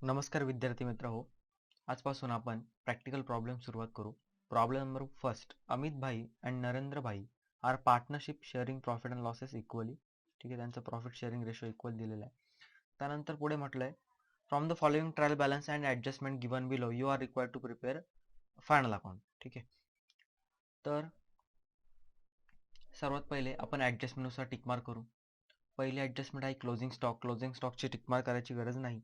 नमस्कार विद्यार्थी मित्र हो. आजपासून आपण प्रॅक्टिकल प्रॉब्लेम सुरुवात करू. Problem number first. अमित भाई अँड नरेंद्र भाई are partnership sharing profit and losses equally. ठीक आहे, त्यांचं प्रॉफिट शेअरिंग रेशो इक्वल दिलेला आहे. त्यानंतर पुढे म्हटलंय from the following trial balance and adjustment given below you are required to prepare final account. ठीक आहे, तर सर्वात पहिले आपण ॲडजस्टमेंटनुसार टिकमार्क करू. पहिली ॲडजस्टमेंट आहे क्लोजिंग स्टॉक. क्लोजिंग स्टॉकची टिकमार्क करायची गरज नाही.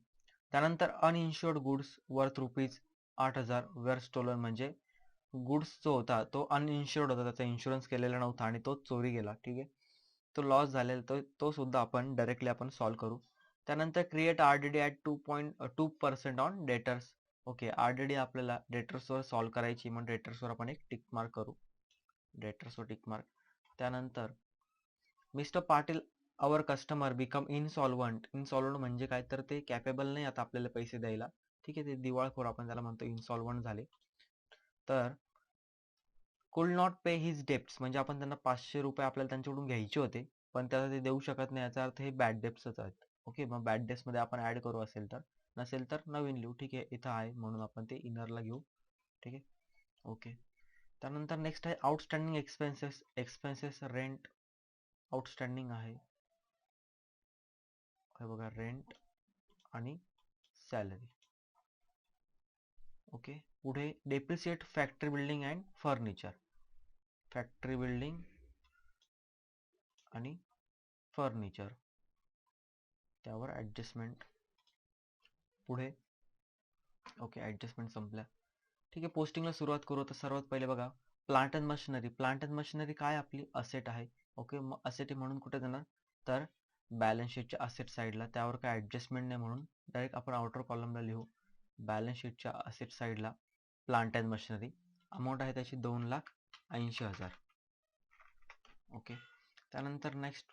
त्यानंतर अनइन्शुअर्ड गुड्स वर्थ ₹8,000 वेअर स्टोलन, म्हणजे गुड्स जो होता तो अनइन्शुअर्ड होता, त्याचा इन्शुरन्स केलेला नव्हता आणि तो चोरी गेला. ठीक आहे, तो लॉस झालेला, तो सुद्धा आपण डायरेक्टली आपण सॉल्व्ह करू. त्यानंतर create RDD at 2.2% on debtors. Okay, RDD आपल्याला डेटर्सवर सॉल्व्ह करायची, मग डेटर्सवर आपण एक टिक मार्क करू. डेटर्सवर टिक मार्क. त्यानंतर मिस्टर पाटील आवर कस्टमर बिकम इनसॉल्वंट. इनसॉल्वंट म्हणजे काय, तर ते कॅपेबल नाही आता आपल्याला पैसे द्यायला. ठीक आहे, ते दिवाळखोर आपण त्याला म्हणतो, इनसॉल्वंट झाले. तर कुड नॉट पे हिज डेप्ट्स, म्हणजे आपण त्यांना ₹500 आपल्याला त्यांच्याकडून घ्यायचे होते, पण त्याला ते देऊ शकत नाही, याचा अर्थ हे बॅड डेप्ट्सच आहेत. ओके, मग बॅड डेप्ट्स मध्ये आपण ऍड करू, असेल तर, नसेल तर नवीन लिहू. ठीक आहे, इथं आहे म्हणून आपण ते इनरला घेऊ. ठीक आहे, ओके. त्यानंतर नेक्स्ट आहे outstanding expenses. Expenses rent outstanding आहे, हे बघा, रेंट आणि सॅलरी. ओके, पुढे depreciate factory building and furniture. Factory building आणि फर्निचर, त्यावर ॲडजस्टमेंट. पुढे ओके, ॲडजस्टमेंट संपल्या. ठीक आहे, पोस्टिंगला सुरुवात करू. तर सर्वात पहिले बघा, plant and machinery. Plant and machinery काय, आपली असेट आहे. ओके, मग असेट म्हणून कुठे जाणार, तर बॅलन्स शीटच्या असेट साईडला. त्यावर काय ॲडजस्टमेंट नाही म्हणून डायरेक्ट आपण आउटर कॉलमला लिहू. बॅलन्स शीटच्या असेट साईडला प्लांट अँड मशिनरी. अमाऊंट आहे त्याची 2,80,000. ओके, त्यानंतर नेक्स्ट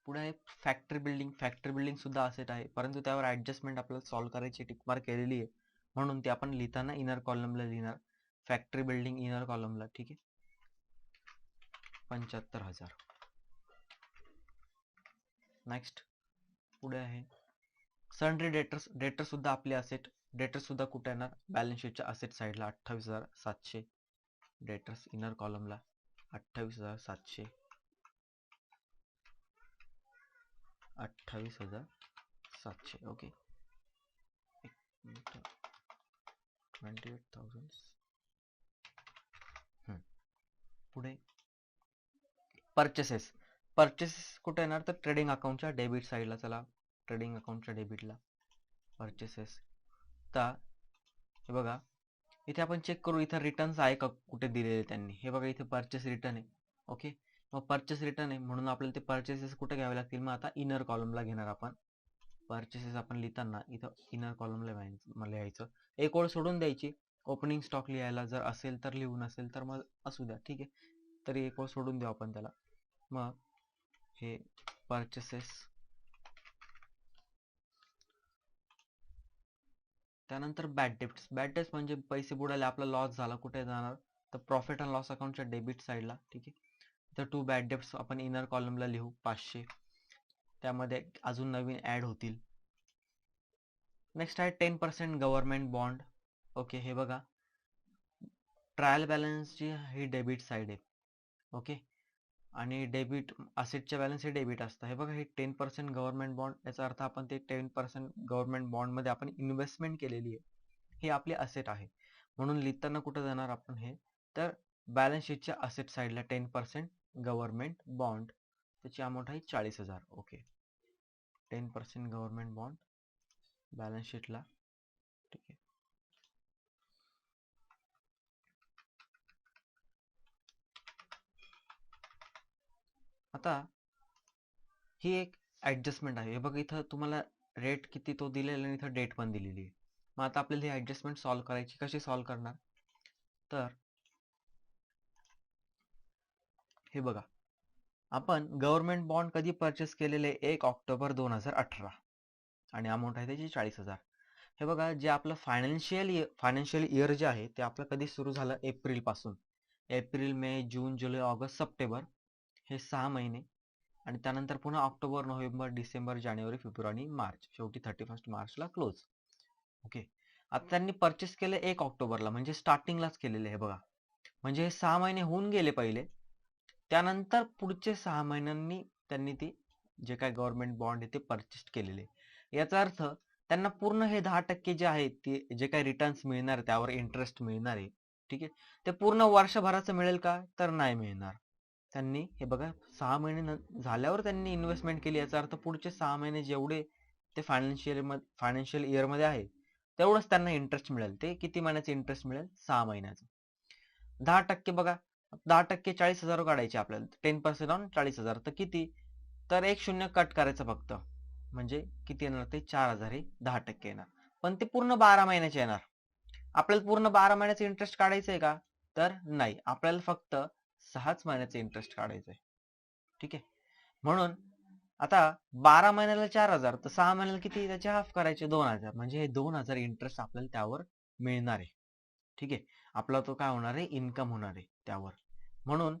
पुढे आहे फॅक्टरी बिल्डिंग. फॅक्टरी बिल्डिंग सुद्धा असेट आहे, परंतु त्यावर ॲडजस्टमेंट आपल्याला सॉल्व्ह करायची, टिकमार्क केलेली आहे, म्हणून ते आपण लिहिताना इनर कॉलमला लिहिणार. Factory building inner कॉलमला. ठीक आहे, 75,000. नेक्स्ट पुढे आहे सन्ड्री डेटर्स. डेटर सुद्धा आपले असेट. डेटर सुद्धा कुठे येणार, बॅलन्स शीटच्या असेट साईडला, 28,700. Debtors inner कॉलमला 28,700. 28,700. ओके, 28,000. पुढे परचेसेस. परचेसेस कुठे येणार, तर ट्रेडिंग अकाउंटच्या डेबिट साईडला. चला, ट्रेडिंग अकाउंटच्या डेबिटला परचेसेस. तर हे बघा, इथे आपण चेक करू, इथं रिटर्न्स आहे का कुठे दिलेले त्यांनी. हे बघा, इथे परचेस रिटर्न आहे. ओके, मग परचेस रिटर्न आहे म्हणून आपल्याला ते परचेसेस कुठे घ्यावे लागतील, मग आता इनर कॉलमला घेणार आपण. परचेसेस आपण लिहिताना इथं इनर कॉलमला लिहायचं. एक ओळ सोडून द्यायची, ओपनिंग स्टॉक लिहायला. जर असेल तर लिहू, नसेल तर मग असू द्या. ठीक आहे, तरी एक ओळ सोडून देऊ आपण त्याला. मग हे परचेसेस. त्यानंतर बॅड डेप्ट्स. बॅड डेप्ट्स म्हणजे पैसे बुडाले, आपला लॉस झाला, कुठे जाणार, तर प्रॉफिट अँड लॉस अकाउंटच्या डेबिट साईडला. ठीक आहे, तर 2 बॅड डेप्ट्स आपण इनर कॉलमला लिहू, 500. त्यामध्ये अजून नवीन ॲड होतील. नेक्स्ट आहे 10% गव्हर्नमेंट बॉन्ड. ओके, हे बघा, ट्रायल बॅलन्सची ही डेबिट साईड आहे. ओके, आणि डेबिट असेटच्या बॅलन्स हे डेबिट असतं. हे बघा, हे 10% गव्हर्नमेंट बॉन्ड, याचा अर्थ आपण ते 10% गव्हर्नमेंट बॉन्डमध्ये आपण इन्व्हेस्टमेंट केलेली आहे, हे आपले असेट आहे. म्हणून लिहिताना कुठं जाणार आपण हे, तर बॅलन्स शीटच्या असेट साईडला 10% गव्हर्नमेंट बॉन्ड, त्याची अमाऊंट आहे 40,000. ओके, 10% गव्हर्नमेंट बॉन्ड बॅलन्स शीटला. ठीक आहे, आता ही एक ॲडजस्टमेंट आहे. हे बघा, इथं तुम्हाला रेट किती तो दिलेला आणि इथं डेट पण दिलेली आहे. मग आता आपल्याला ही ॲडजस्टमेंट सॉल्व्ह करायची. कशी सॉल्व्ह करणार, तर हे बघा, आपण गव्हर्नमेंट बॉन्ड कधी परचेस केलेले, 1 ऑक्टोबर 2018, आणि अमाऊंट आहे त्याची 40,000. हे बघा, जे आपलं फायनान्शियल इयर जे आहे ते आपलं कधी सुरू झालं, एप्रिल पासून. एप्रिल, मे, जून, जुलै, ऑगस्ट, सप्टेंबर, हे 6 महिने. आणि त्यानंतर पुन्हा ऑक्टोबर, नोव्हेंबर, डिसेंबर, जानेवारी, फेब्रुवारी, मार्च, शेवटी 31 मार्चला क्लोज. ओके. आता त्यांनी परचेस केले 1 ऑक्टोबरला, म्हणजे स्टार्टिंगलाच केलेले आहे बघा. म्हणजे हे 6 महिने होऊन गेले पहिले, त्यानंतर पुढचे 6 महिन्यांनी त्यांनी ती जे काही गव्हर्नमेंट बॉन्ड आहे ते परचेस केलेले. याचा अर्थ त्यांना पूर्ण हे 10% जे आहे ते जे काही रिटर्न्स मिळणार त्यावर इंटरेस्ट मिळणार आहे, ठीक आहे, ते पूर्ण वर्षभराचं मिळेल का? तर नाही मिळणार. त्यांनी हे बघा 6 महिने झाल्यावर त्यांनी इन्व्हेस्टमेंट केली, याचा अर्थ पुढचे 6 महिने जेवढे ते फायनान्शियल इयरमध्ये आहे तेवढंच त्यांना इंटरेस्ट मिळेल. ते किती महिन्याचं इंटरेस्ट मिळेल? 6 महिन्याचं. 10% बघा, 10% 40,000 काढायचे आपल्याला, 10% ऑन 40,000 तर किती? तर एक शून्य कट करायचं फक्त, म्हणजे किती येणार ते? 4,000 हे 10% येणार. पण ते पूर्ण 12 महिन्याचे येणार. आपल्याला पूर्ण 12 महिन्याचं इंटरेस्ट काढायचं आहे का? तर नाही, आपल्याला फक्त 6च महिन्याचं इंटरेस्ट काढायचं आहे. ठीक आहे. म्हणून आता 12 महिन्याला 4,000 तर 6 महिन्याला किती? त्याचे हाफ करायचे 2,000, म्हणजे हे 2,000 इंटरेस्ट आपल्याला त्यावर मिळणार आहे. ठीक आहे. आपला तो काय होणार आहे? इन्कम होणार आहे त्यावर. म्हणून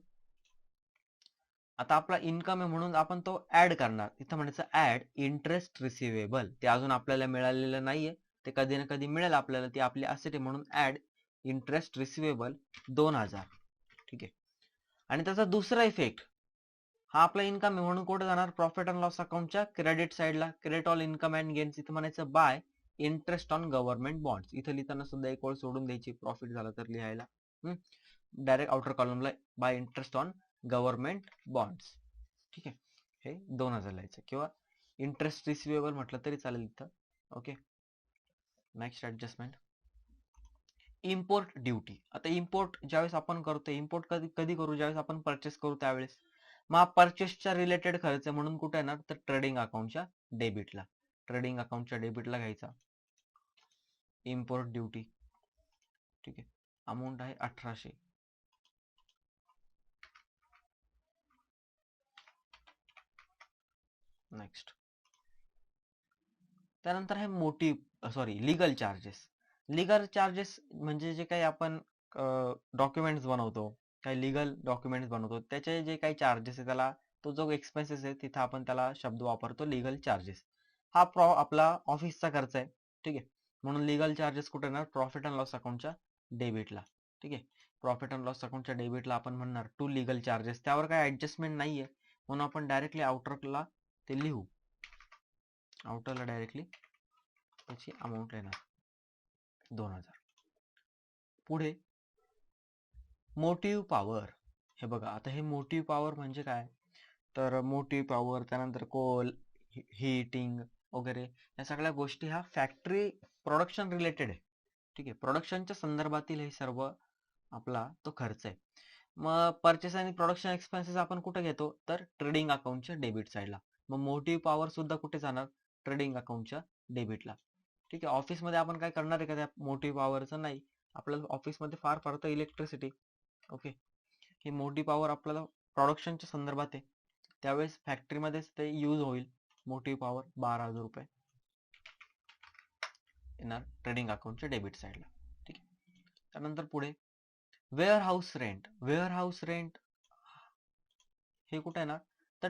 आता आपला इन्कम आहे म्हणून आपण तो ऍड करणार. इथं म्हणायचं ऍड इंटरेस्ट रिसिवेबल. ते अजून आपल्याला मिळालेलं नाहीये, ते कधी ना कधी मिळेल आपल्याला, ती आपली असेट आहे, म्हणून ऍड इंटरेस्ट रिसिवेबल 2,000. ठीक आहे. आणि त्याचा दुसरा इफेक्ट, हा आपला इन्कम आहे म्हणून कुठे जाणार? प्रॉफिट अँड लॉस अकाउंटच्या क्रेडिट साईडला. Credit all income and gains. इथं म्हणायचं bye interest on government bonds. इथं लिहिताना सुद्धा एक ओळ सोडून द्यायची, प्रॉफिट झाला तर लिहायला. Direct outer कॉलमला bye interest on government bonds. ठीक आहे. हे 2,000 लिहायचं, किंवा इंटरेस्ट रिसिवेबल म्हटलं तरी चालेल इथं. Okay. Next adjustment, import duty. आता इम्पोर्ट ज्यावेळेस आपण करतो, इम्पोर्ट कधी कधी करू? ज्यावेळेस आपण परचेस करू त्यावेळेस. मग हा परचेसच्या रिलेटेड खर्च म्हणून कुठे येणार? तर ट्रेडिंग अकाउंटच्या डेबिटला. ट्रेडिंग अकाउंटच्या डेबिटला घ्यायचा इम्पोर्ट ड्युटी. ठीक आहे. अमाऊंट आहे 1,800. नेक्स्ट, त्यानंतर आहे लिगल चार्जेस. लिगल चार्जेस म्हणजे जे काही आपण डॉक्युमेंट्स बनवतो, काही लिगल डॉक्युमेंट्स बनवतो, त्याचे जे काही चार्जेस आहे त्याला, तो जो एक्सपेन्सेस आहे तिथं आपण त्याला शब्द वापरतो लिगल चार्जेस. हा आपला ऑफिसचा खर्च आहे. ठीक आहे. म्हणून लिगल चार्जेस कुठे येणार? प्रॉफिट अँड लॉस अकाउंटच्या डेबिटला. ठीक आहे. प्रॉफिट अँड लॉस अकाउंटच्या डेबिटला आपण म्हणणार टू लिगल चार्जेस. त्यावर काही ऍडजस्टमेंट नाहीये म्हणून आपण डायरेक्टली आउटरला ते लिहू. आउटरला डायरेक्टली त्याची अमाऊंट येणार 2,000. पुढे मोटिव्ह पॉवर. हे बघा, आता हे मोटिव्ह पॉवर म्हणजे काय? तर मोटिव्ह पॉवर, त्यानंतर कोल, हीटिंग वगैरे या सगळ्या गोष्टी ह्या फॅक्टरी प्रोडक्शन रिलेटेड आहे. ठीक आहे. प्रोडक्शनच्या संदर्भातील हे सर्व आपला तो खर्च आहे. मग परचेस आणि प्रोडक्शन एक्सपेन्सेस आपण कुठे घेतो? तर ट्रेडिंग अकाउंटच्या डेबिट साईडला. मग मोटिव्ह पॉवर सुद्धा कुठे जाणार? ट्रेडिंग अकाउंटच्या डेबिटला. ठीक आहे. ऑफिसमध्ये आपण काय करणार आहे का त्या मोटिव्ह पॉवरचं? नाही. आपल्याला ऑफिसमध्ये फार फार तर इलेक्ट्रिसिटी. ओके. ही मोटिव्ह पॉवर आपल्याला प्रोडक्शनच्या संदर्भात आहे, त्यावेळेस फॅक्टरीमध्येच ते यूज होईल. मोटिव्ह पॉवर 12,000 रुपये येणार ट्रेडिंग अकाउंटच्या डेबिट साईडला. ठीक आहे. त्यानंतर पुढे warehouse rent. Warehouse rent हे कुठे येणार? तर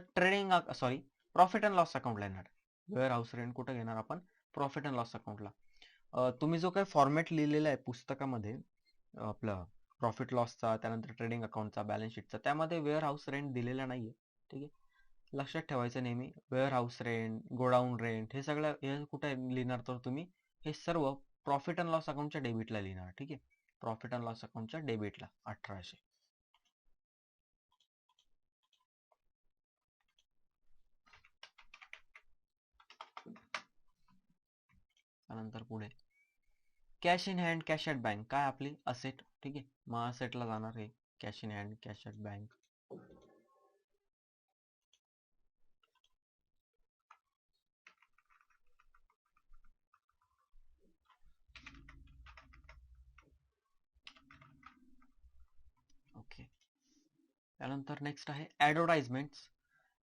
प्रॉफिट अँड लॉस अकाउंटला येणार. वेअर हाऊस रेंट कुठे घेणार आपण? प्रॉफिट अँड लॉस अकाउंटला. तुम्ही जो काही फॉर्मॅट लिहिलेला आहे पुस्तकामध्ये आपलं प्रॉफिट लॉसचा, त्यानंतर ट्रेडिंग अकाउंटचा, बॅलन्स शीटचा, त्यामध्ये वेअर हाऊस रेंट दिलेला नाहीये. ठीक आहे. लक्षात ठेवायचं नेहमी, warehouse rent, godown rent, हे सगळं हे कुठे लिहिणार? तर तुम्ही हे सर्व प्रॉफिट अँड लॉस अकाउंटच्या डेबिटला लिहिणार. ठीक आहे. प्रॉफिट अँड लॉस अकाउंटच्या डेबिटला 1,800. त्यानंतर पुढे cash in hand, cash at bank. काय आपली असेट. ठीक आहे. मग असेटला जाणार आहे cash in hand, cash at bank. Okay. त्यानंतर नेक्स्ट आहे ऍडव्हर्टाइजमेंट.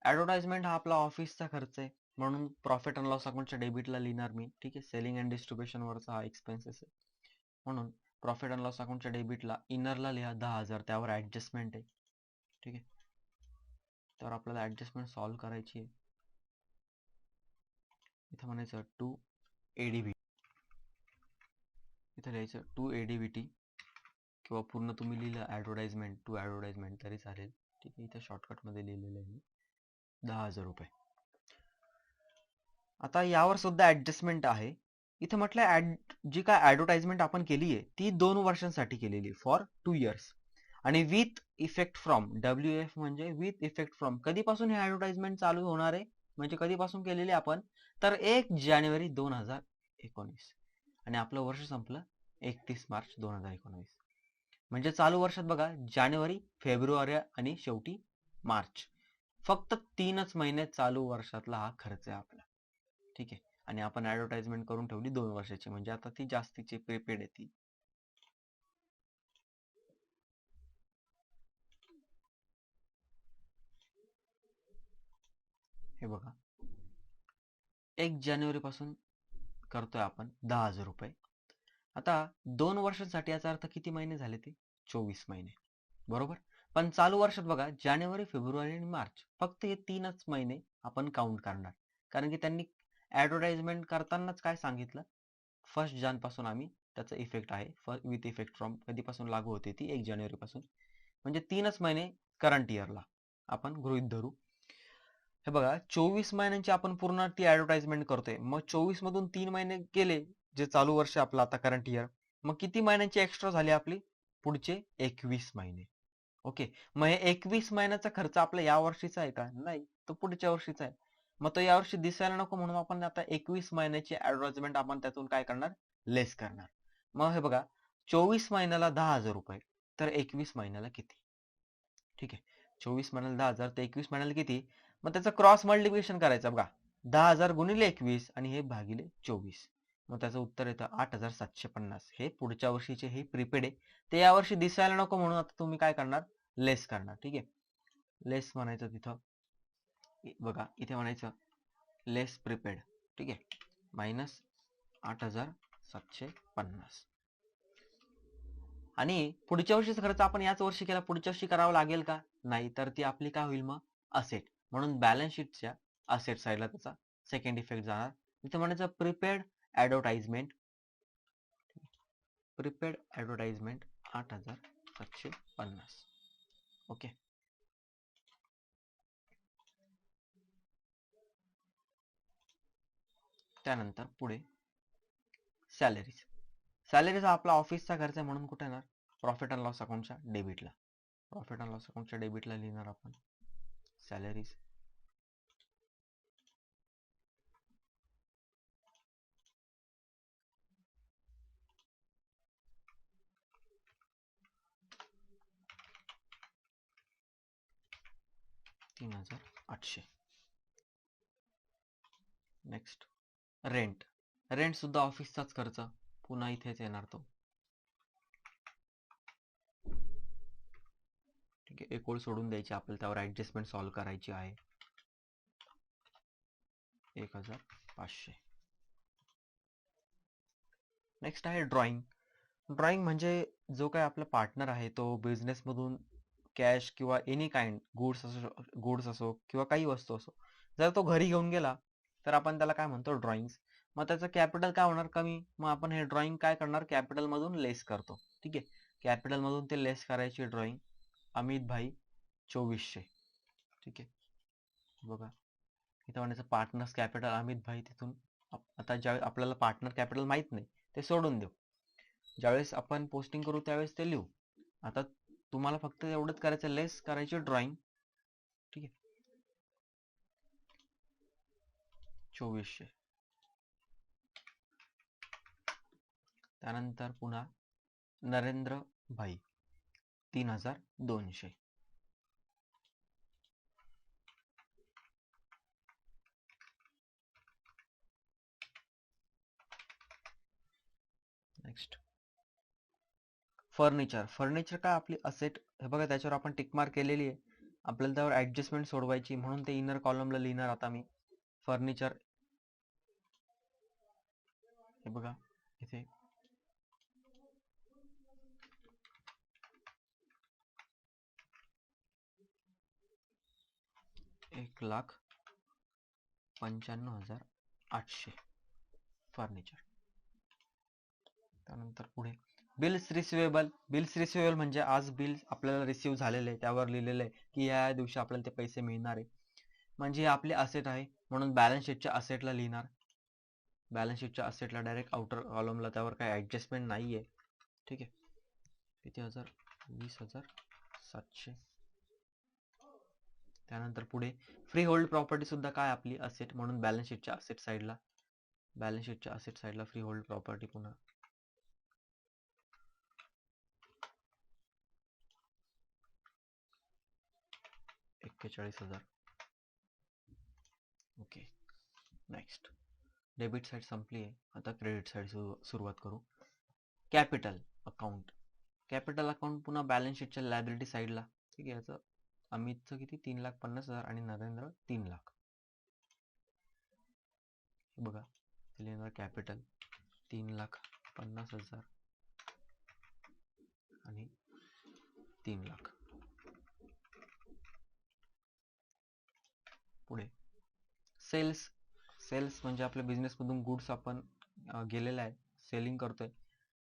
ऍडव्हर्टाइजमेंट हा आपला ऑफिसचा खर्च आहे म्हणून प्रॉफिट अँड लॉस अकाउंटच्या डेबिटला लिहिणार मी. ठीक आहे. सेलिंग अँड डिस्ट्रीब्युशन वरचा हा एक्सपेन्सेस आहे म्हणून प्रॉफिट अँड लॉस अकाउंटच्या डेबिटला इनरला लिहा 10,000, त्यावर ऍडजस्टमेंट आहे. ठीक आहे. तर आपल्याला ॲडजस्टमेंट सॉल्व करायची आहे. इथं म्हणायचं टू ADVT, इथं लिहायचं टू ADVT किंवा पूर्ण तुम्ही लिहिलं ॲडव्हर्टाइजमेंट टू ॲडव्हर्टाइजमेंट तरी चालेल. ठीक आहे, इथं शॉर्टकटमध्ये लिहिलेलं आहे 10,000 रुपये. आता यावर सुद्धा ॲडजस्टमेंट आहे. इथं म्हटलं जी काय ॲडव्हर्टाइजमेंट आपण केली आहे ती 2 वर्षांसाठी केलेली फॉर 2 इयर्स आणि विथ इफेक्ट फ्रॉम WF म्हणजे विथ इफेक्ट फ्रॉम कधीपासून हे ॲडव्हर्टाइजमेंट चालू होणार आहे म्हणजे कधीपासून केलेली आपण तर 1 जानेवारी 2019 आणि आपलं वर्ष संपलं 31 मार्च 2019. म्हणजे चालू वर्षात बघा जानेवारी, फेब्रुवारी आणि शेवटी मार्च, फक्त 3च महिने चालू वर्षातला हा खर्च आहे आपला. ठीक आहे, आणि आपण ॲडव्हर्टाइजमेंट करून ठेवली 2 वर्षाची म्हणजे आता ती जास्तीची प्रीपेड येते. हे बघा 1 जानेवारी पासून करतोय आपण 10,000 रुपये. आता 2 वर्षांसाठी याचा अर्थ किती महिने झाले ते 24 महिने बरोबर. पण चालू वर्षात बघा जानेवारी, फेब्रुवारी आणि मार्च फक्त हे 3च महिने आपण काउंट करणार, कारण की त्यांनी ॲडव्हर्टाइजमेंट करतानाच काय सांगितलं 1 जान पासून आम्ही त्याचा इफेक्ट आहे विथ इफेक्ट फ्रॉम कधीपासून लागू होते ती 1 जानेवारी पासून म्हणजे 3च महिने करंट इयरला आपण गृहीत धरू. हे बघा 24 महिन्यांची आपण पूर्ण ती ॲडव्हर्टाइजमेंट करतोय, मग 24 मधून 3 महिने गेले जे चालू वर्ष आपलं आता करंट इयर, मग किती महिन्यांची एक्स्ट्रा झाली आपली पुढचे 21 महिने. ओके, मग हे 21 महिन्याचा खर्च आपला या वर्षीचा आहे का नाही, तो पुढच्या वर्षीचा आहे. मग तो यावर्षी दिसायला नको म्हणून आपण आता 21 महिन्याची ॲडव्हर्टाइजमेंट आपण त्यातून काय करणार लेस करणार. मग हे बघा 24 महिन्याला 10,000 रुपये तर 21 महिन्याला किती. ठीक आहे, 24 महिन्याला 10,000 तर 21 महिन्याला किती, मग त्याचं क्रॉस मल्टिप्लिकेशन करायचं बघा 10,000 गुणिले 21 आणि हे भागिले 24, मग त्याचं उत्तर येतं 8,750. हे पुढच्या वर्षीचे हे प्रीपेड आहे, ते यावर्षी दिसायला नको म्हणून आता तुम्ही काय करणार लेस करणार. ठीक आहे, लेस म्हणायचं तिथं बघा इथे म्हणायचं लेस प्रीपेड. ठीक आहे, मायनस 8,750 आणि पुढच्या वर्षीचा खर्च आपण याच वर्षी केला पुढच्या वर्षी करावं लागेल का नाही, तर ती आपली काय होईल मग असेट म्हणून बॅलन्स शीटच्या असेट साईडला त्याचा सेकंड इफेक्ट जाणार. इथे म्हणायचं प्रीपेड ॲडव्हर्टाइजमेंट 8,750. ओके, त्यानंतर पुढे सॅलरीज. सॅलरीज हा आपला ऑफिसचा खर्च आहे म्हणून कुठे येणार प्रॉफिट अँड लॉस अकाउंटच्या डेबिटला. प्रॉफिट अँड लॉस अकाउंटच्या डेबिटला लिहिणार आपण सॅलरीज. $3,800. Next rent. रेंट सुद्धा ऑफिसचाच खर्च पुन्हा इथेच येणार तो. ठीक आहे, एक ओळ सोडून द्यायची आपल्याला त्यावर ऍडजस्टमेंट सॉल्व्ह करायची आहे. 1,500. नेक्स्ट आहे ड्रॉइंग. ड्रॉइंग म्हणजे जो काय आपला पार्टनर आहे तो बिझनेस मधून कॅश किंवा एनी काइंड गुड्स असो किंवा काही वस्तू असो जर तो घरी घेऊन गेला तर आपण त्याला काय म्हणतो ड्रॉइंग. मग त्याचं कॅपिटल काय होणार कमी, मग आपण हे ड्रॉइंग काय करणार कॅपिटल मधून लेस करतो. ठीक आहे, कॅपिटल मधून ते लेस करायची ड्रॉइंग अमित भाई 2400. ठीक आहे, बघा इथं म्हणायचं पार्टनर्स कॅपिटल अमित भाई, तिथून आता ज्या आपल्याला पार्टनर कॅपिटल माहित नाही ते सोडून देऊ, ज्यावेळेस आपण पोस्टिंग करू त्यावेळेस ते लिहू. आता तुम्हाला फक्त एवढंच करायचं लेस करायची ड्रॉइंग. ठीक आहे, 2400. त्यानंतर पुन्हा नरेंद्र भाई 3,200. Next furniture. फर्निचर काय आपली असेट, हे बघा त्याच्यावर आपण टिक मार्क केलेली आहे, आपल्याला त्यावर ऍडजस्टमेंट सोडवायची म्हणून ते इनर कॉलमला लिहिणार आता मी फर्निचर. हे बघा इथे 1,95,800 फर्निचर. त्यानंतर पुढे बिल्स रिसिवेबल. बिल्स रिसिवेबल म्हणजे आज बिल आपल्याला रिसीव्ह झालेलं आहे, त्यावर लिहिलेलं आहे की या दिवशी आपल्याला ते पैसे मिळणार आहे, म्हणजे हे आपले असेट आहे, म्हणून बॅलन्स शीटच्या असेटला लिहिणार. बॅलन्स शीटच्या असेटला डायरेक्ट आउटर कॉलमला, त्यावर काही ऍडजस्टमेंट नाही आहे. ठीक आहे. किती हजार? 20,700. त्यानंतर पुढे फ्री होल्ड प्रॉपर्टी सुद्धा काय आपली असेट, म्हणून बॅलन्स शीटच्या असेट साईडला, बॅलन्स शीटच्या असेट साईडला फ्री होल्ड प्रॉपर्टी पुन्हा 41,000. ओके. नेक्स्ट, डेबिट साईड संपली आहे, आता क्रेडिट साईड सुरुवात करू. Capital account. कॅपिटल अकाउंट पुन्हा बॅलन्स शीटच्या लायबिलिटी साईडला. ठीक आहे. याचं अमितचं किती? 3,50,000 आणि नरेंद्र 3,00,000. हे बघा, लिहिणार कॅपिटल 3,50,000 आणि 3,00,000. पुढे सेल्स. सेल्स म्हणजे आपल्या बिझनेसमधून गुड्स आपण गेलेला आहे, सेलिंग करतोय.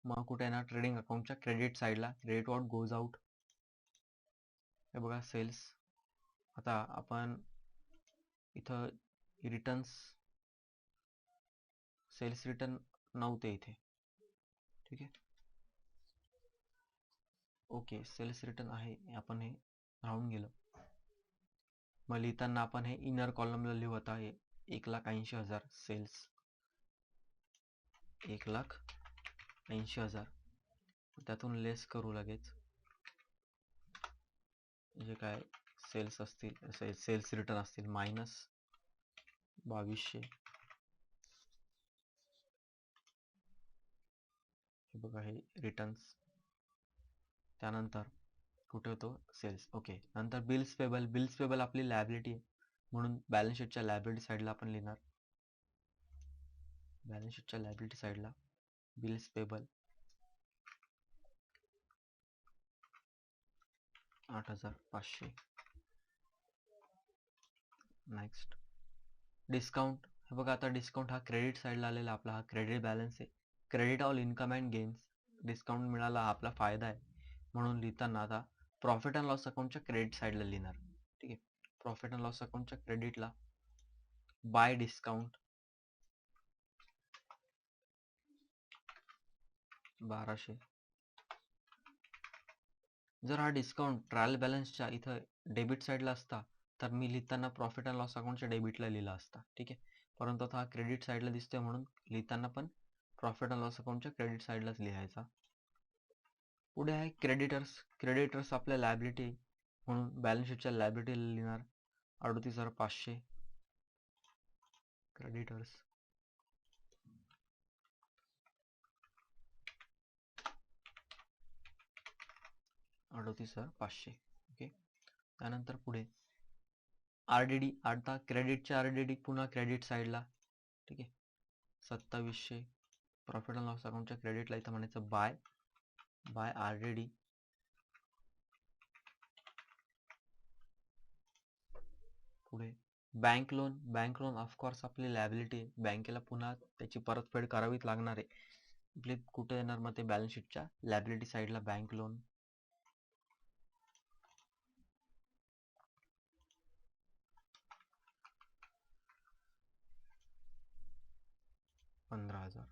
मग कुठे येणार? ट्रेडिंग अकाउंटच्या क्रेडिट साईडला, क्रेडिट व्हॉट गोज आउट. हे बघा सेल्स. आता आपण इथं रिटर्न्स, सेल्स रिटर्न नव्हते इथे. ठीक आहे. ओके, सेल्स रिटर्न आहे, आपण हे राहून गेलं. मग लिहिताना आपण हे इनर कॉलमला लिहू. आता हे 1,80,000 सेल्स, 1,80,000. त्यातून लेस करू लगेच जे काय सेल्स असतील, सेल्स रिटर्न असतील, मायनस 2,200. हे बघा हे रिटर्न्स. त्यानंतर कुठे होतो? सेल्स. ओके. नंतर बिल्स पेबल. बिल्स पेबल आपली लायबिलिटी आहे, म्हणून बॅलन्स शीटच्या लायबिलिटी साईडला आपण लिहिणार. बॅलन्स शीटच्या लायबिलिटी साईडला बिल्स पेबल 8,500. Next, discount. हे बघा, आता डिस्काउंट हा क्रेडिट साईडला आलेला, आपला हा क्रेडिट बॅलन्स आहे. Credit all income and gains. Discount मिळाला हा आपला फायदा आहे, म्हणून लिहिताना आता प्रॉफिट अँड लॉस अकाउंटच्या क्रेडिट साईडला लिहिणार. ठीक आहे. प्रॉफिट अँड लॉस अकाउंटच्या क्रेडिटला बाय डिस्काउंट 1,200. जर हा डिस्काउंट ट्रायल बॅलन्सच्या इथं डेबिट साईडला असता, तर मी लिहिताना प्रॉफिट अँड लॉस अकाउंटच्या डेबिटला लिहिला असता. ठीक आहे. परंतु आता हा क्रेडिट साईडला दिसतोय, म्हणून लिहिताना पण प्रॉफिट अँड लॉस अकाउंटच्या क्रेडिट साईडलाच लिहायचा. पुढे आहे क्रेडिटर्स. क्रेडिटर्स आपल्या लायबिलिटी, म्हणून बॅलन्स शीटच्या लायबिलिटीला लिहिणार 38,500 क्रेडिटर्स. ओके. त्यानंतर पुढे आरडीडी. आता क्रेडिटच्या आरडीडी पुन्हा क्रेडिट साईडला. ठीक आहे. 2,700 प्रॉफिट अँड लॉस अकाउंटच्या क्रेडिटला इथं म्हणायचं बाय आरडीडी. पुढे bank loan. Bank loan of course आपली लायबिलिटी आहे, बँकेला पुन्हा त्याची परतफेड करावीच लागणार आहे. आपले कुठे येणार मग ते? बॅलन्स शीटच्या लायबिलिटी साईडला बँक लोन 15,000.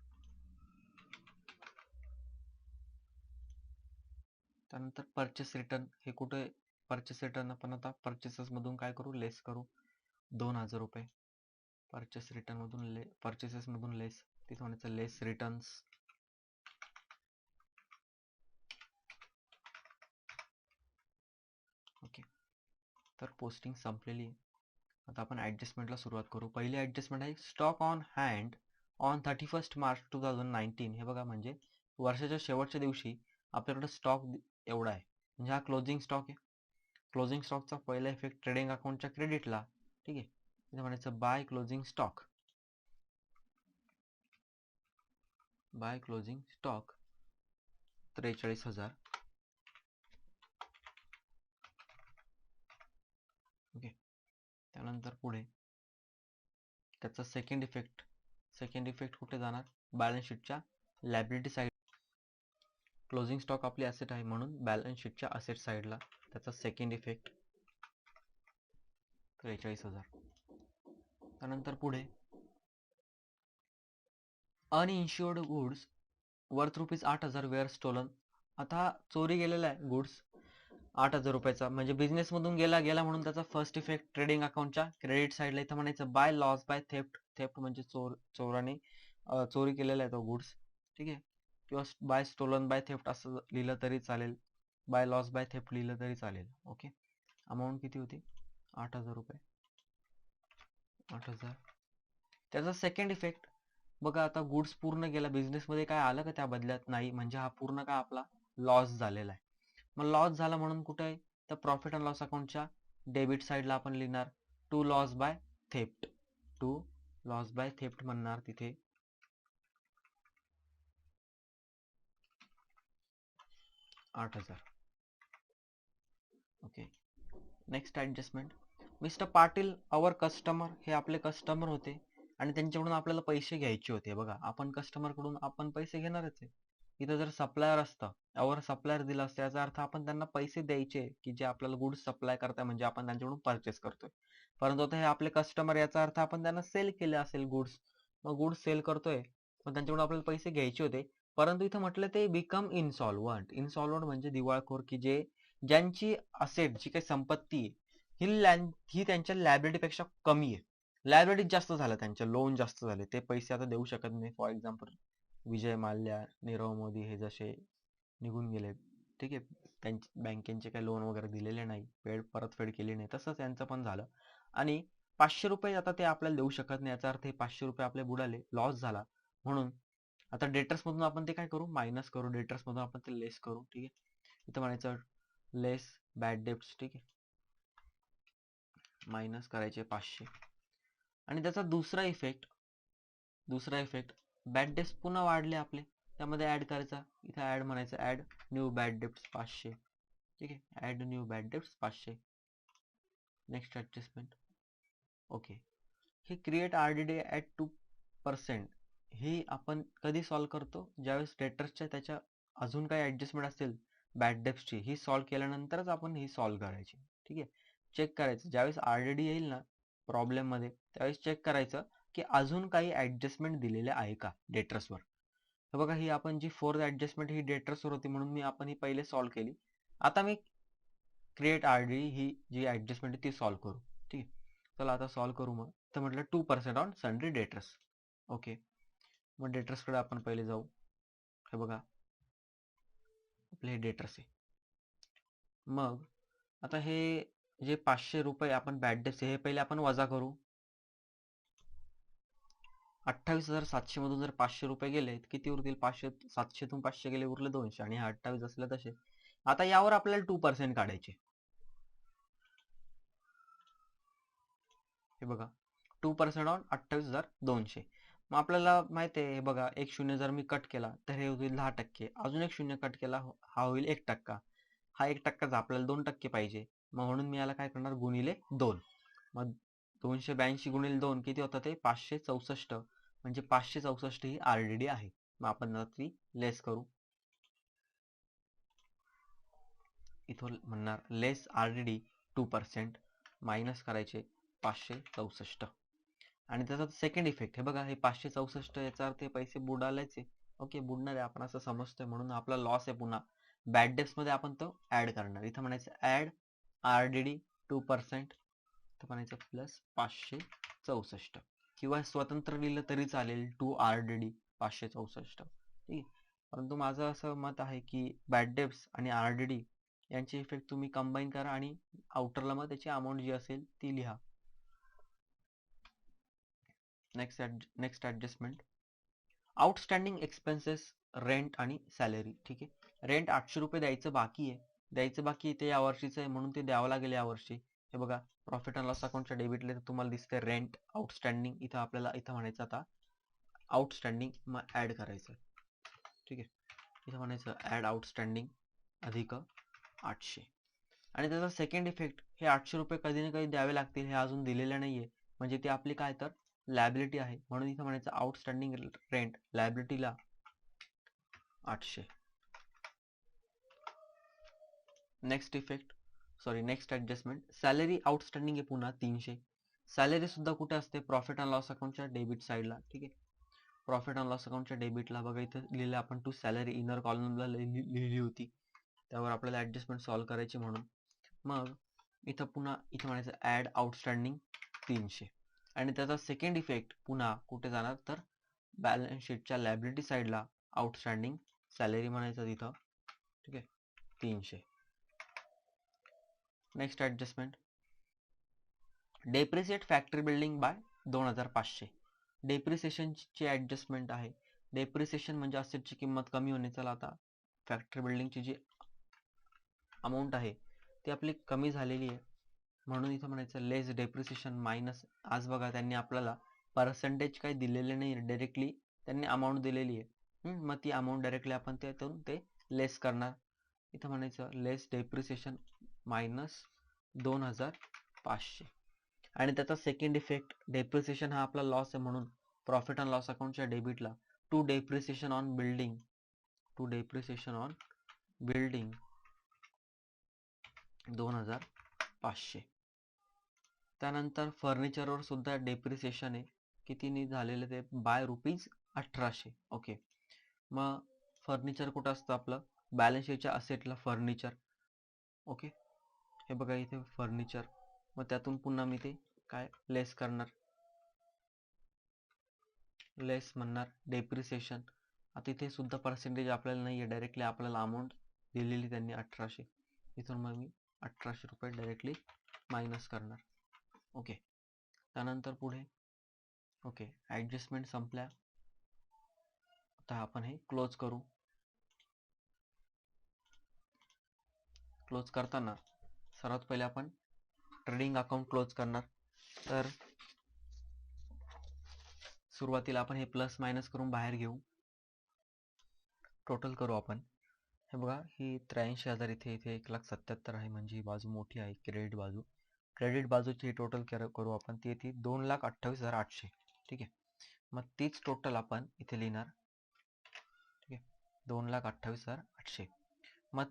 त्यानंतर परचेस रिटर्न. हे कुठे? परचेस रिटर्न आपण आता परचेसेस मधून काय करू? लेस करू 2,000 रुपये. परचेस रिटर्न मधून परचेसेस मधून लेस, तिथे म्हणायचं लेस रिटर्न्स. ओके. तर पोस्टिंग संपलेली आहे. आता आपण ऍडजस्टमेंटला सुरुवात करू. पहिली ऍडजस्टमेंट आहे stock on hand on 31 March 2019. हे बघा, म्हणजे वर्षाच्या शेवटच्या दिवशी आपल्याकडे स्टॉक एवढा आहे, म्हणजे हा क्लोजिंग स्टॉक आहे. क्लोजिंग स्टॉकचा पहिला इफेक्ट ट्रेडिंग अकाउंटच्या क्रेडिटला. ठीक आहे. तिथे म्हणायचं by closing stock. By closing stock 43,000. Okay. त्यानंतर पुढे त्याचा सेकंड इफेक्ट कुठे जाणार, बॅलन्स शीटच्या लायबिलिटी साईड. क्लोजिंग स्टॉक आपली ॲसेट आहे म्हणून बॅलन्स शीटच्या असेट साईडला त्याचा सेकंड इफेक्ट 43,000. त्यानंतर पुढे अनइन्शुअर्ड गुड्स वर्थ ₹8,000 वेअर स्टोलन. आता चोरी गेलेला आहे गुड्स 8,000 रुपयाचा, म्हणजे बिझनेसमधून गेला म्हणून त्याचा फर्स्ट इफेक्ट ट्रेडिंग अकाउंटच्या क्रेडिट साईडला इथं म्हणायचं बाय लॉस बाय थेफ्ट म्हणजे चोराने चोरी केलेला आहे तो गुड्स, ठीक आहे. किंवा बाय स्टोलन बाय थेफ्ट असं लिहिलं तरी चालेल, बाय लॉस बाय थेफ्ट लिहिलं तरी चालेल. ओके, अमाऊंट किती होती, 8,000 रुपये. 8,000. त्याचा सेकंड इफेक्ट बघा, आता गुड्स पूर्ण गेला, बिझनेसमध्ये काय आलं का त्या बदल्यात, नाही, म्हणजे हा पूर्ण काय आपला लॉस झालेला आहे. मग लॉस झाला म्हणून कुठे आहे, तर प्रॉफिट अँड लॉस अकाउंटच्या डेबिट साईडला आपण लिहिणार टू लॉस बाय थेफ्ट म्हणणार तिथे. $8,000. Okay, next adjustment. Mister Patil our customer, हे आपले कस्टमर होते आणि त्यांच्याकडून आपल्याला पैसे घ्यायचे होते. बघा, आपण कस्टमरकडून आपण पैसे घेणारच आहे. इथं जर सप्लायर असतं, अवर सप्लायर दिलं असतं, याचा अर्थ आपण त्यांना पैसे द्यायचे की जे आपल्याला गुड्स सप्लाय करताय, म्हणजे आपण त्यांच्याकडून परचेस करतोय. परंतु आता हे आपले कस्टमर, याचा अर्थ आपण त्यांना सेल केले असेल गुड्स. मग गुड्स सेल करतोय, मग त्यांच्याकडून आपल्याला पैसे घ्यायचे होते. परंतु इथं म्हटलं ते बिकम इनसॉल्वंट म्हणजे दिवाळखोर, की ज्यांची असेट, जी काही संपत्ती आहे, ही त्यांच्या लायबिलिटीपेक्षा कमी आहे. लायबिलिटी जास्त झालं, त्यांचे लोन जास्त झाले, ते पैसे आता देऊ शकत नाही. फॉर एक्झाम्पल विजय माल्या, नीरव मोदी हे जसे निघून गेले, ठीक आहे, त्यांचे बँकेचे काही लोन वगैरे दिलेले नाही, परतफेड केली नाही, तसंच यांचं पण झालं. आणि 500 रुपये आता ते आपल्याला देऊ शकत नाही, याचा अर्थ हे 500 रुपये आपले बुडाले, लॉस झाला. म्हणून आता डेटर्स मधून आपण ते काय करू, मायनस करू, डेटर्स मधून आपण ते लेस करू, ठीक आहे. इथं म्हणायचं लेस बॅड डेब्ट्स, ठीक आहे, मायनस करायचे 500. आणि त्याचा दुसरा इफेक्ट बॅड डेब्ट्स पुन्हा वाढले आपले, त्यामध्ये ऍड करायचा, इथं ऍड म्हणायचं, ऍड न्यू बॅड डेब्ट्स 500, ठीक आहे, add new bad debts 500. Next adjustment. Okay, हे क्रिएट आरडीडी ॲट 2%, ही आपण कधी सॉल्व करतो, ज्यावेळेस डेटर्सच्या त्याच्या अजून काही ॲडजस्टमेंट असतील बॅड डेब्ट्सची, ही सॉल्व केल्यानंतरच आपण ही सॉल्व करायची, ठीक आहे. चेक करायचं, ज्यावेळेस आरडीडी येईल ना प्रॉब्लेममध्ये, त्यावेळेस चेक करायचं की अजून काही ॲडजस्टमेंट दिलेले आहे का डेटर्सवर. तर बघा, ही आपण जी फोर्थ ॲडजस्टमेंट ही डेटर्सवर होती म्हणून आपण ही पहिले सॉल्व केली. आता मी क्रिएट आरडीडी ही जी ॲडजस्टमेंट आहे ती सॉल्व करू, ठीक आहे. चला आता सॉल्व करू. मग तर म्हटलं 2% ऑन सन्ड्री डेटर्स. ओके, मग डेटर्सकडे आपण पहिले जाऊ. हे बघा, आपले हे डेटर्स आहे. मग आता हे जे 500 रुपये आपण बॅड डेट्स हे पहिले आपण वजा करू. 28,700 मधून जर 500 रुपये गेले तर किती उरतील, 700तून 500 गेले, उरले 200, आणि हा 28 असले तसे. आता यावर आपल्याला 2% काढायचे. हे बघा, 2% ऑन 28,200. मग आपल्याला माहिती आहे, हे बघा, एक शून्य जर मी कट केला तर हे होईल 10%, अजून एक शून्य कट केला हा होईल 1%, हा 1%चा आपल्याला 2% पाहिजे. मग म्हणून मी याला काय करणार, गुणिले 2. मग 282 गुणिले 2 किती होतं, ते 564, म्हणजे 564 ही आरडीडी आहे. मग आपण ती लेस करू. इथं म्हणणार लेस आरडीडी 2%, मायनस करायचे 564. आणि त्याचा सेकंड इफेक्ट, हे बघा, हे 564, याचा अर्थ पैसे बुडालेच आहे. ओके, बुडणार आहे, आपण असं समजतोय, म्हणून आपला लॉस आहे. पुन्हा बॅड डेब्ट्स मध्ये आपण तो ऍड करणार. इथं म्हणायचं ऍड आरडीडी 2%, तर म्हणायचं प्लस 564, किंवा स्वतंत्र लिहिलं तरी चालेल, टू आरडीडी 564, ठीक आहे. परंतु माझं असं मत आहे की बॅड डेब्ट्स आणि आरडीडी यांचे इफेक्ट तुम्ही कंबाईन करा आणि आउटरला मग त्याची अमाऊंट जी असेल ती लिहा. Next adjustment, outstanding expenses, rent आणि सॅलरी, ठीक आहे. रेंट 800 रुपये द्यायचं बाकी आहे, ते यावर्षीचं आहे म्हणून ते द्यावं लागेल यावर्षी. हे बघा, प्रॉफिट अँड लॉस अकाउंटच्या डेबिटला तुम्हाला दिसते रेंट आउटस्टँडिंग, इथं आपल्याला इथं म्हणायचं आता आउटस्टँडिंग, मग ऍड करायचं, ठीक आहे. इथं म्हणायचं ऍड आउटस्टँडिंग अधिक 800. आणि त्याचा सेकंड इफेक्ट हे 800 रुपये कधी ना कधी द्यावे लागतील हे अजून दिलेलं नाहीये. म्हणजे ती आपली काय तर लायबिलिटी आहे. म्हणून इथं म्हणायचं आउटस्टँडिंग रेंट लायबिलिटीला 800. Next effect next adjustment salary outstanding आहे पुन्हा 300. सॅलरी सुद्धा कुठे असते? प्रॉफिट अँड लॉस अकाउंटच्या डेबिट साईडला. ठीक आहे, प्रॉफिट अँड लॉस अकाउंटच्या डेबिटला बघा इथं लिहिलं आपण टू सॅलरी इनर कॉलमला लिहिली होती. त्यावर आपल्याला ऍडजस्टमेंट सॉल्व्ह करायची म्हणून मग इथं पुन्हा इथं म्हणायचं ऍड आउटस्टँडिंग 300 आणि त्याचा सेकंड इफेक्ट पुन्हा कुठे जाणार तर बॅलन्स शीटच्या लायबिलिटी साईडला आउटस्टँडिंग सॅलरी म्हणायचं तिथं. ठीक आहे, 300. Next adjustment depreciate factory building by 2500. डेप्रिसिएशनची ऍडजस्टमेंट आहे. डेप्रिसिएशन म्हणजे असेटची किंमत कमी होणे. चला आता फॅक्टरी बिल्डिंगची जी अमाऊंट आहे ती आपली कमी झालेली आहे म्हणून इथं म्हणायचं लेस डेप्रिसिएशन मायनस. आज बघा त्यांनी आपल्याला पर्सेंटेज काही दिलेले नाही, डायरेक्टली त्यांनी अमाऊंट दिलेली आहे. मग ती अमाऊंट डायरेक्टली आपण त्यातून ते लेस करणार. इथं म्हणायचं लेस डेप्रिसिएशन मायनस 2500 आणि त्याचा सेकंड इफेक्ट डेप्रिसिएशन हा आपला लॉस आहे म्हणून प्रॉफिट अँड लॉस अकाउंटच्या डेबिटला टू डेप्रिसिएशन ऑन बिल्डिंग 2500. त्यानंतर फर्निचरवर सुद्धा डेप्रिसिएशन आहे. किती झालेलं ते बाय ₹1800. ओके, मग फर्निचर कुठं असतं आपलं बॅलन्स शीटच्या असेटला फर्निचर. ओके, हे बघा इथे फर्निचर. मग त्यातून पुन्हा मी ते काय लेस करणार, लेस म्हणणार डेप्रिसिएशन. आता इथे सुद्धा पर्सेंटेज आपल्याला नाही आहे, डायरेक्टली आपल्याला अमाऊंट दिलेली त्यांनी 1800. इथून मग मी 1800 रुपये डायरेक्टली मायनस करणार. ओके, त्यानंतर पुढे ओके ॲडजस्टमेंट संपल्या. आता आपण हे क्लोज करू. क्लोज करताना सर्वात पहिले आपण ट्रेडिंग अकाउंट क्लोज करणार. तर सुरुवातीला आपण हे प्लस मायनस करून बाहेर घेऊ. टोटल करू आपण. हे बघा ही 83,000 इथे 1,77,000 आहे म्हणजे ही बाजू मोठी आहे क्रेडिट बाजू. क्रेडिट बाजूची टोटल करू आपण ती येते 2,28,800. ठीक आहे, मग तीच टोटल आपण इथे लिहिणार. ठीक आहे, 2,28,800. मग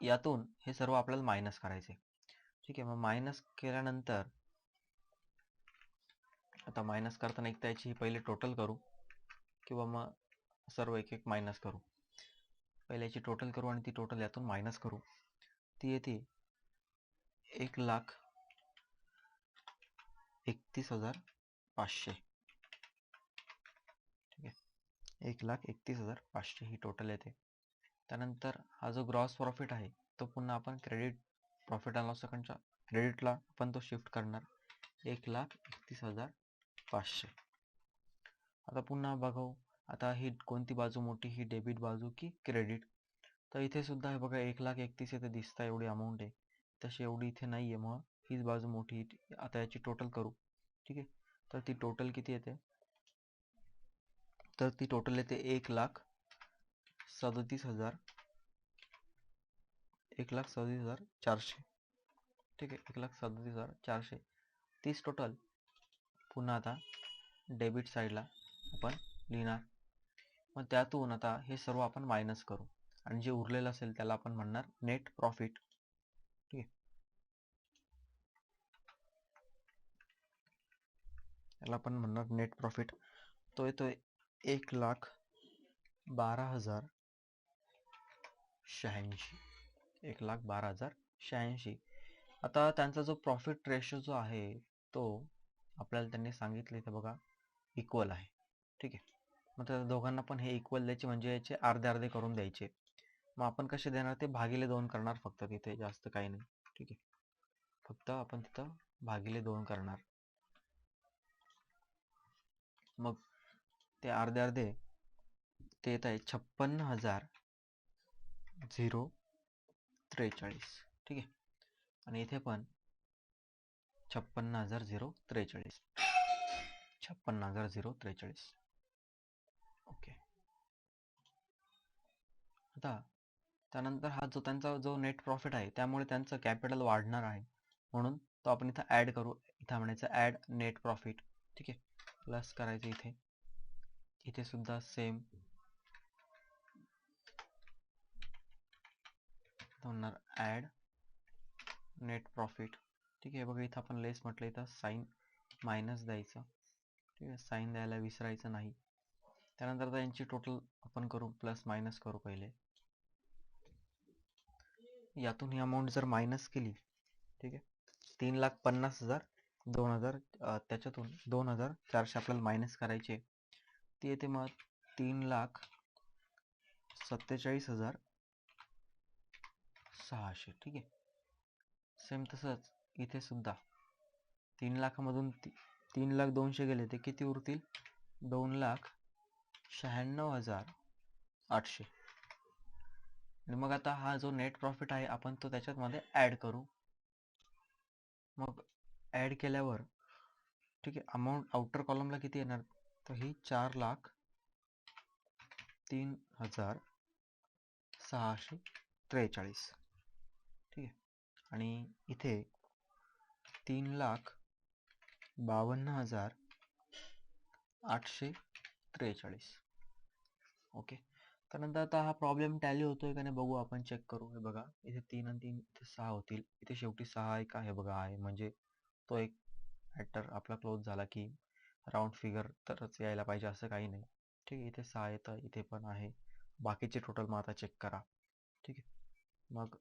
यातून हे सर्व आपल्याला मायनस करायचे. ठीक आहे, मग मायनस केल्यानंतर आता मायनस करताना एक त्याची पहिले टोटल करू किंवा मग सर्व एक एक मायनस करू. पहिले याची टोटल करू आणि ती टोटल यातून मायनस करू. ती येते 1,31,500. ठीक आहे, 1,31,500 ही टोटल येते. त्यानंतर हा जो ग्रॉस प्रॉफिट आहे तो पुन्हा आपण क्रेडिट प्रॉफिट अँड लॉस अकाउंटच्या क्रेडिटला आपण तो शिफ्ट करणार. 1,31,500. आता पुन्हा बघू आता ही कोणती बाजू मोठी, ही डेबिट बाजू की क्रेडिट. तर इथे सुद्धा हे बघा 1,31,000 इथे दिसता एवढी अमाऊंट आहे, तशी एवढी इथे नाही आहे. मग हीच बाजू मोठी. आता याची टोटल करू. ठीक आहे, तर ती टोटल किती येते तर ती टोटल येते 1,37,000 1,37,400. ठीक आहे, 1,37,400 तीच टोटल पुन्हा आता डेबिट साईडला आपण लिहिणार. मग त्यातून आता हे सर्व आपण मायनस करू आणि जे उरलेलं असेल त्याला आपण म्हणणार नेट प्रॉफिट. ठीक आहे, त्याला आपण म्हणणार नेट प्रॉफिट. तो येतोय 1,12,086. 1,12,086. आता त्यांचा जो प्रॉफिट रेशो जो आहे तो आपल्याला त्यांनी सांगितले ते बघा इक्वल आहे. ठीक आहे, मग त्या दोघांना पण हे इक्वल द्यायचे म्हणजे याचे अर्धे अर्धे करून द्यायचे. मग आपण कसे देणार ते भागिले 2 करणार फक्त, तिथे जास्त काही नाही. ठीक आहे, फक्त आपण तिथं भागिले 2 करणार. मग ते अर्धे अर्धे ते येत आहे 56,043. ठीक आहे, आणि इथे पण 56,043. 56,043. ओके, आता त्यानंतर हा जो त्यांचा जो नेट प्रॉफिट आहे त्यामुळे त्यांचं कॅपिटल वाढणार आहे, म्हणून तो आपण इथं ॲड करू. इथं म्हणायचं ॲड नेट प्रॉफिट. ठीक आहे, प्लस करायचं इथे. इथे सुद्धा सेम होणार ॲड नेट प्रॉफिट. ठीक आहे, बघा इथं आपण लेस म्हटलं, इथं साईन मायनस द्यायचं. ठीक आहे, साईन द्यायला विसरायचं नाही. त्यानंतर त्यांची टोटल आपण करू, प्लस मायनस करू पहिले. यातून ही अमाऊंट जर मायनस केली, ठीक आहे, 3,50,000 2,000 त्याच्यातून 2,400 आपल्याला मायनस करायचे. ती येते मग 3,47,600. ठीक आहे, सेम तसंच इथे सुद्धा 3,00,000मधून 3,02,000 गेले ते किती उरतील? 2,96,800. आणि मग आता हा जो नेट प्रॉफिट आहे आपण तो त्याच्यामध्ये ॲड करू. मग ॲड केल्यावर ठीक आहे, अमाऊंट आउटर कॉलमला किती येणार? तर ही 4,03,643. ठीक आहे, आणि इथे 3,52,843. ओके, त्यानंतर आता हा प्रॉब्लेम टॅली होतोय का नाही बघू, आपण चेक करू. हे बघा, इथे 3 आणि 3 इथे 6 होतील. इथे शेवटी 6 एक आहे बघा, आहे म्हणजे तो एक मॅटर आपला क्लोज झाला की राऊंड फिगर तरच यायला पाहिजे असं काही नाही. ठीक आहे, इथे 6 येतं, इथे पण आहे. बाकीचे टोटल मग आता चेक करा. ठीक आहे, मग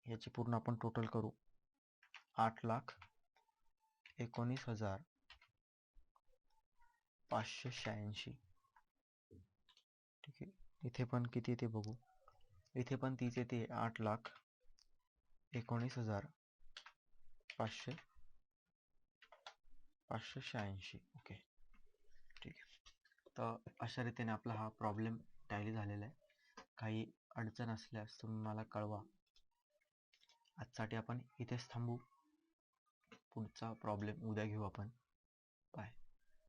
याची पूर्ण आपण टोटल करू. 8,19,586. ठीक आहे, इथे पण किती येते बघू. इथे पण तीच येते, 8,19,586. ओके, ठीक आहे. तर अशा रीतीने आपला हा प्रॉब्लेम टॅली झालेला आहे. काही अडचण असल्यास तुम्ही मला कळवा. आजसाठी आपण इथेच थांबू. पुढचा प्रॉब्लेम उद्या घेऊ आपण. बाय.